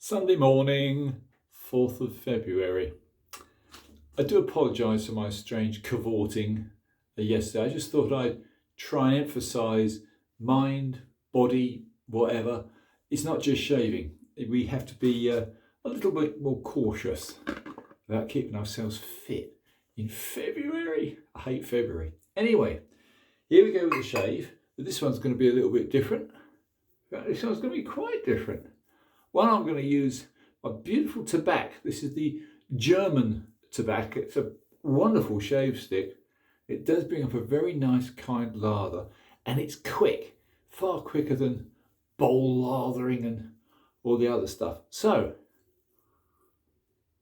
Sunday morning, 4th of February. I do apologise for my strange cavorting yesterday. I just thought I'd try and emphasise mind, body, whatever. It's not just shaving. We have to be a little bit more cautious about keeping ourselves fit in February. I hate February. Anyway, here we go with the shave. But this one's going to be a little bit different. This one's going to be quite different. One, I'm going to use a beautiful tobacco. This is the German tobacco. It's a wonderful shave stick. It does bring up a very nice kind lather, and it's quick, far quicker than bowl lathering and all the other stuff. So,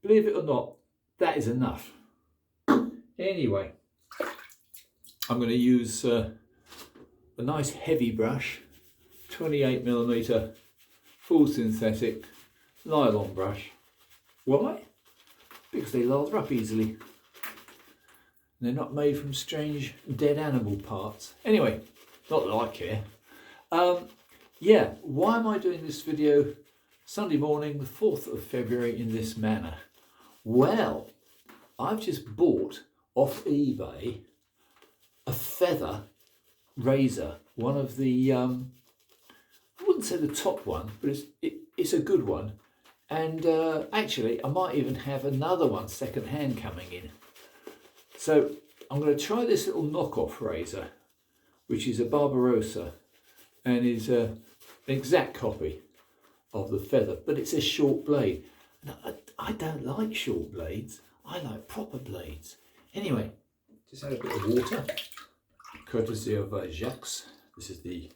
believe it or not, that is enough. Anyway, I'm going to use a nice heavy brush, 28mm full synthetic nylon brush. Why? Because they lather up easily. And they're not made from strange dead animal parts. Anyway, not that I care. Yeah, why am I doing this video Sunday morning, the 4th of February in this manner? Well, I've just bought off eBay a feather razor, one of the I wouldn't say the top one, but it's a good one. And actually, I might even have another one second hand coming in. So I'm going to try this little knockoff razor, which is a Barbarossa and is an exact copy of the feather, but it's a short blade. And I don't like short blades. I like proper blades. Anyway, just add a bit of water, courtesy of Jacques. This is the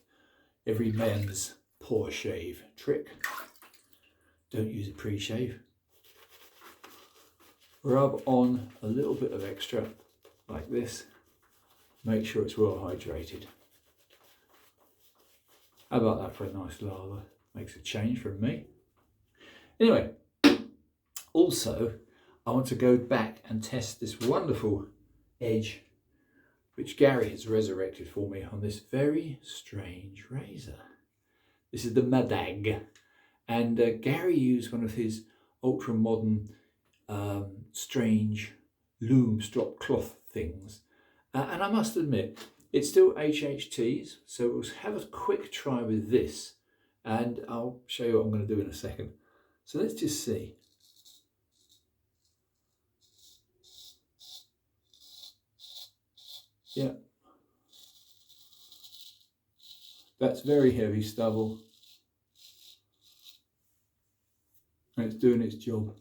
every man's pour shave trick. Don't use a pre-shave. Rub on a little bit of extra like this. Make sure it's well hydrated. How about that for a nice lather? Makes a change from me. Anyway, also I want to go back and test this wonderful edge which Gary has resurrected for me on this very strange razor. This is the Madag, and Gary used one of his ultra modern strange loom strop cloth things, and I must admit it's still HHTs, so we'll have a quick try with this and I'll show you what I'm going to do in a second. So let's just see. Yeah, that's very heavy stubble, and it's doing its job.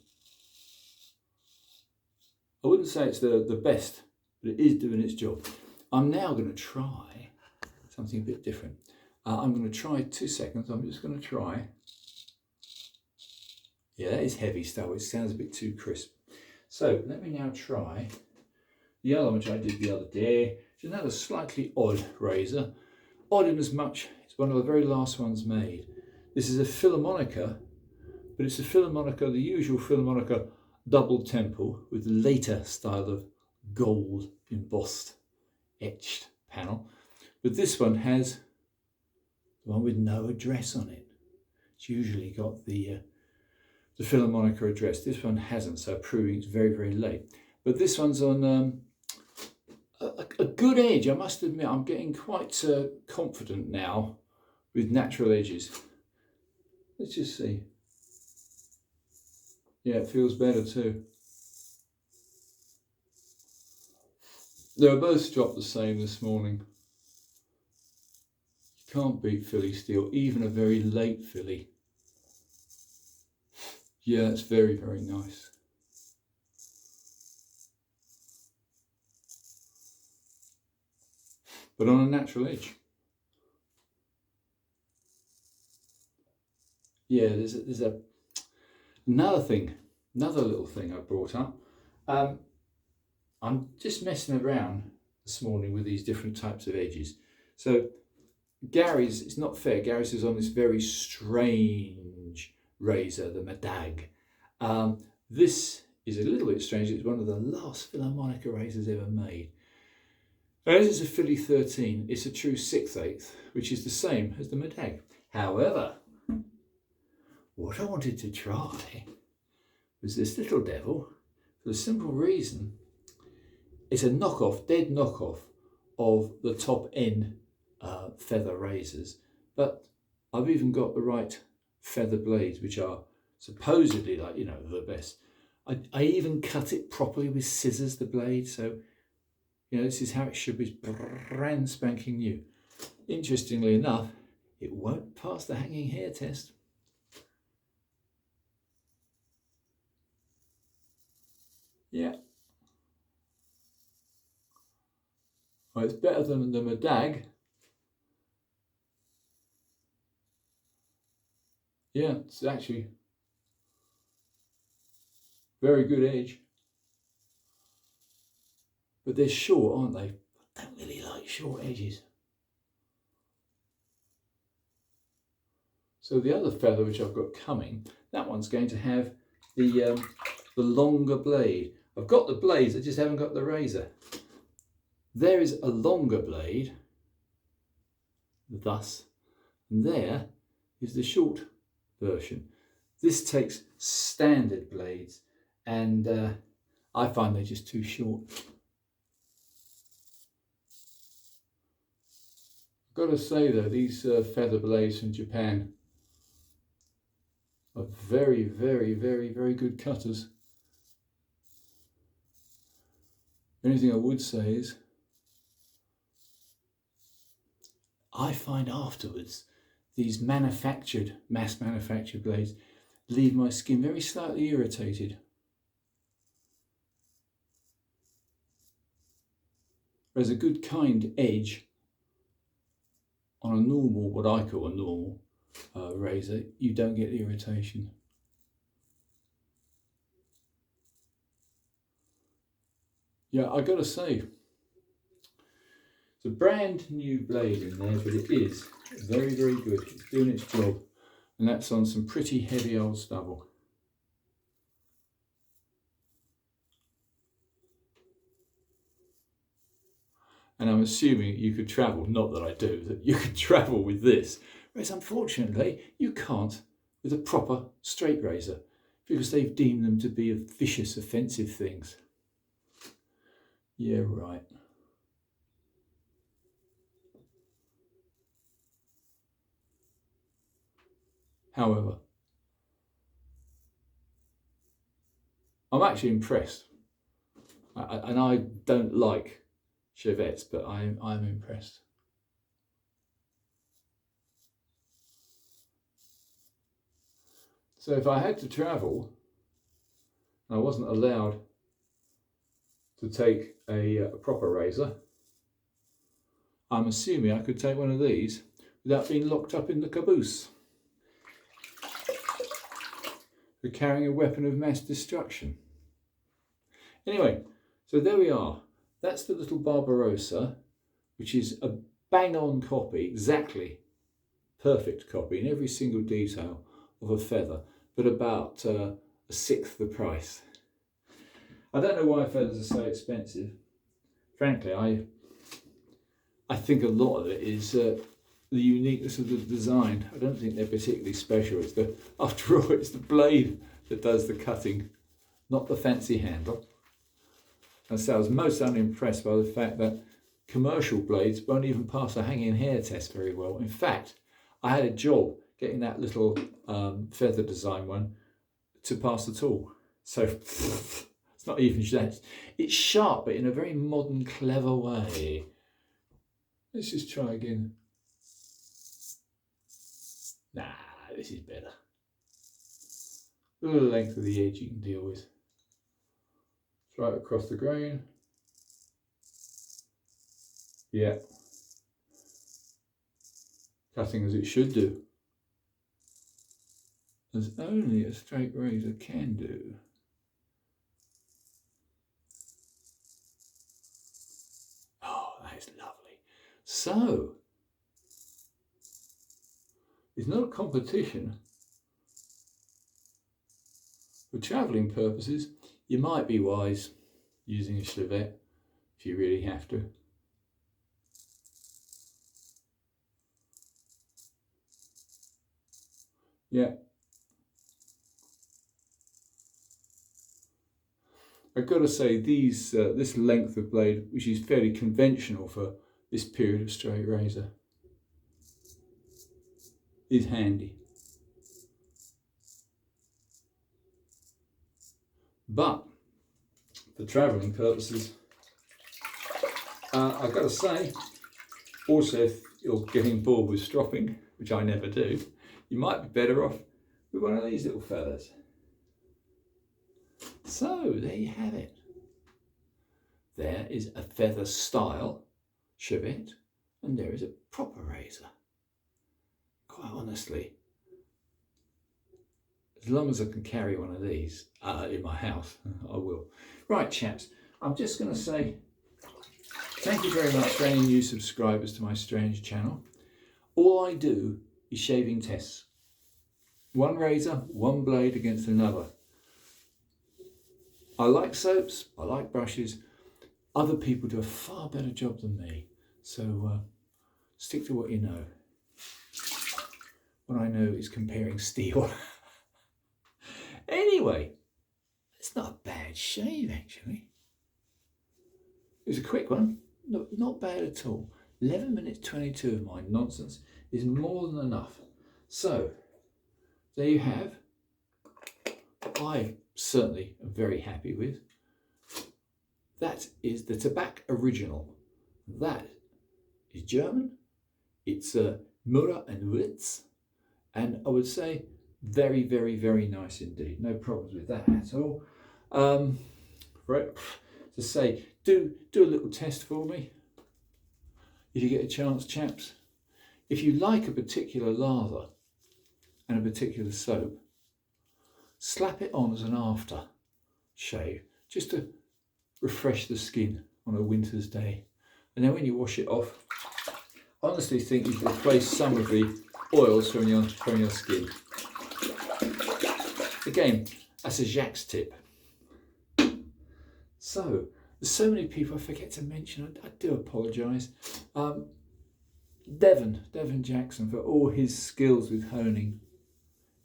I wouldn't say it's the best, but it is doing its job. I'm now going to try something a bit different. I'm going to try 2 seconds. I'm just going to try. Yeah, that is heavy stubble. It sounds a bit too crisp. So let me now try the other one, which I did the other day. It's another slightly odd razor. Odd in as much it's one of the very last ones made. This is a Philharmonica, but it's a Philharmonica, the usual Philharmonica double temple with the later style of gold embossed etched panel. But this one has the one with no address on it. It's usually got the Philharmonica address. This one hasn't, so proving it's very, very late. But this one's on a good edge. I must admit, I'm getting quite confident now with natural edges. Let's just see. Yeah, it feels better too. They were both dropped the same this morning. You can't beat Philly steel, even a very late Philly. Yeah, it's very, very nice. But on a natural edge. Yeah, there's another little thing I brought up. I'm just messing around this morning with these different types of edges. So Gary's, it's not fair, Gary's is on this very strange razor, the Madag. This is a little bit strange. It's one of the last Philharmonica razors ever made. Now, this is a Philly 13. It's a true 6/8, which is the same as the Madag. However, what I wanted to try was this little devil, for the simple reason it's a knockoff, dead knockoff of the top end feather razors, but I've even got the right feather blades, which are supposedly, like, you know, the best. I even cut it properly with scissors, the blade, so you know, this is how it should be, brand spanking new. Interestingly enough, it won't pass the hanging hair test. Yeah. Well, it's better than the Medag. Yeah, it's actually very good edge. But they're short, aren't they? I don't really like short edges. So the other feather which I've got coming, that one's going to have the longer blade. I've got the blades, I just haven't got the razor. There is a longer blade, thus, and there is the short version. This takes standard blades, and I find they're just too short. I've got to say though, these feather blades from Japan are very, very, very, very good cutters. The only thing I would say is, I find afterwards these mass manufactured blades leave my skin very slightly irritated. Whereas a good kind edge on a normal, what I call a normal razor, you don't get the irritation. Yeah, I gotta say, it's a brand new blade in there, but it is very, very good. It's doing its job, and that's on some pretty heavy old stubble. And I'm assuming you could travel, not that I do, that you could travel with this. Whereas unfortunately, you can't with a proper straight razor, because they've deemed them to be vicious, offensive things. Yeah, right. However, I'm actually impressed. And I don't like Shavettes, but I'm impressed. So if I had to travel, and I wasn't allowed to take a proper razor, I'm assuming I could take one of these without being locked up in the caboose for carrying a weapon of mass destruction. Anyway, so there we are. That's the little Barbarossa, which is a bang-on copy, exactly perfect copy in every single detail of a feather, but about a sixth the price. I don't know why feathers are so expensive. Frankly, I think a lot of it is the uniqueness of the design. I don't think they're particularly special. After all, it's the blade that does the cutting, not the fancy handle. And so I was most unimpressed by the fact that commercial blades won't even pass a hanging hair test very well. In fact, I had a job getting that little feather design one to pass at all. So it's not even that. It's sharp, but in a very modern, clever way. Let's just try again. Nah, this is better. The length of the edge you can deal with. Right across the grain. Yeah. Cutting as it should do. As only a straight razor can do. Oh, that is lovely. So, it's not a competition. For travelling purposes, you might be wise using a Shavette if you really have to. Yeah, I've got to say this length of blade, which is fairly conventional for this period of straight razor, is handy. But for travelling purposes, I've got to say, also if you're getting bored with stropping, which I never do, you might be better off with one of these little fellas. So there you have it. There is a feather style Shavette, and there is a proper razor. Quite honestly, as long as I can carry one of these in my house, I will. Right, chaps, I'm just going to say thank you very much for any new subscribers to my strange channel. All I do is shaving tests. One razor, one blade against another. I like soaps, I like brushes. Other people do a far better job than me. So stick to what you know. What I know is comparing steel. Anyway, it's not a bad shave actually. It was a quick one, not bad at all. 11 minutes 22 of my nonsense is more than enough. So, there you have. I certainly am very happy with. That is the Tobacco Original. That is German. It's Müller and Witz. And I would say very, very, very nice indeed. No problems with that at all. Right, to say, do a little test for me if you get a chance, chaps. If you like a particular lather and a particular soap, slap it on as an after shave just to refresh the skin on a winter's day. And then when you wash it off, I honestly think you've replaced some of the oils from your skin. Again, that's a Jacques tip. So, there's so many people I forget to mention, I do apologise. Devon Jackson, for all his skills with honing.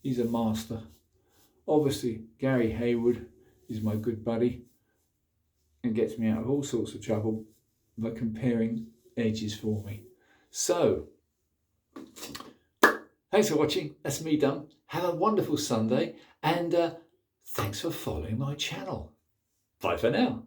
He's a master. Obviously, Gary Hayward is my good buddy and gets me out of all sorts of trouble by comparing edges for me. So, thanks for watching. That's me done. Have a wonderful Sunday, and thanks for following my channel. Bye for now.